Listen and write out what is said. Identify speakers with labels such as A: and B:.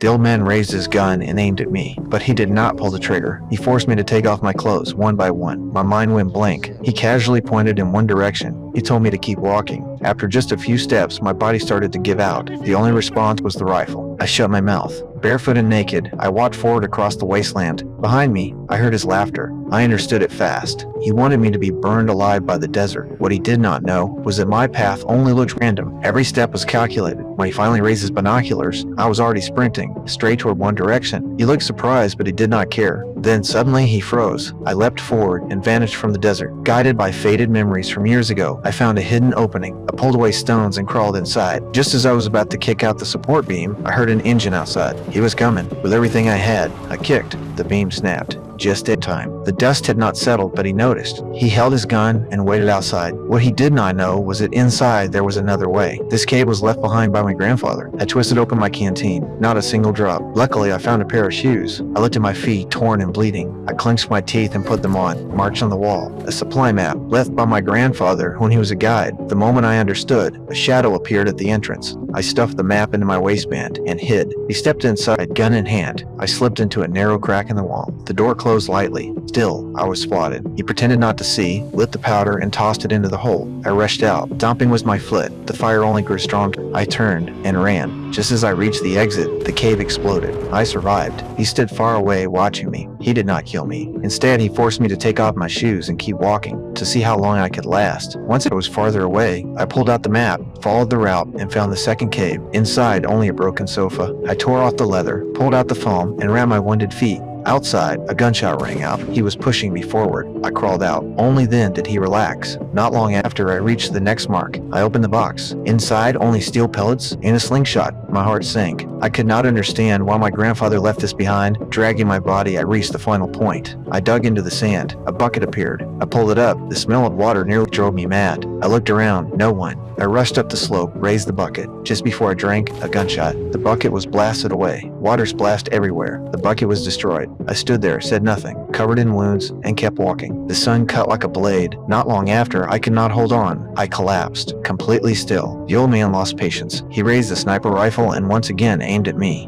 A: The old man raised his gun and aimed at me, but he did not pull the trigger. He forced me to take off my clothes one by one. My mind went blank. He casually pointed in one direction. He told me to keep walking. After just a few steps, my body started to give out. The only response was the rifle. I shut my mouth. Barefoot and naked, I walked forward across the wasteland. Behind me, I heard his laughter. I understood it fast. He wanted me to be burned alive by the desert. What he did not know was that my path only looked random. Every step was calculated. When he finally raised his binoculars, I was already sprinting, straight toward one direction. He looked surprised, but he did not care. Then suddenly he froze. I leapt forward and vanished from the desert. Guided by faded memories from years ago, I found a hidden opening. I pulled away stones and crawled inside. Just as I was about to kick out the support beam, I heard an engine outside. He was coming. With everything I had, I kicked. The beam snapped. Just in time. The dust had not settled, but he noticed. He held his gun and waited outside. What he did not know was that inside there was another way. This cave was left behind by my grandfather. I twisted open my canteen. Not a single drop. Luckily, I found a pair of shoes. I looked at my feet, torn and bleeding. I clenched my teeth and put them on. Marked on the wall. A supply map, left by my grandfather when he was a guide. The moment I understood, a shadow appeared at the entrance. I stuffed the map into my waistband and hid. He stepped inside, gun in hand. I slipped into a narrow crack in the wall. The door closed lightly. Still, I was spotted. He pretended not to see, lit the powder, and tossed it into the hole. I rushed out. Stomping was my foot. The fire only grew stronger. I turned and ran. Just as I reached the exit, the cave exploded. I survived. He stood far away, watching me. He did not kill me. Instead, he forced me to take off my shoes and keep walking, to see how long I could last. Once I was farther away, I pulled out the map, followed the route, and found the second cave. Inside, only a broken sofa. I tore off the leather, pulled out the foam, and ran my wounded feet. Outside, a gunshot rang out. He was pushing me forward. I crawled out. Only then did he relax. Not long after I reached the next mark, I opened the box. Inside, only steel pellets and a slingshot. My heart sank. I could not understand why my grandfather left this behind. Dragging my body, I reached the final point. I dug into the sand. A bucket appeared. I pulled it up. The smell of water nearly drove me mad. I looked around. No one. I rushed up the slope, raised the bucket. Just before I drank, a gunshot. The bucket was blasted away. Water splashed everywhere. The bucket was destroyed. I stood there, said nothing, covered in wounds, and kept walking. The sun cut like a blade. Not long after, I could not hold on. I collapsed, completely still. The old man lost patience. He raised the sniper rifle and once again aimed at me.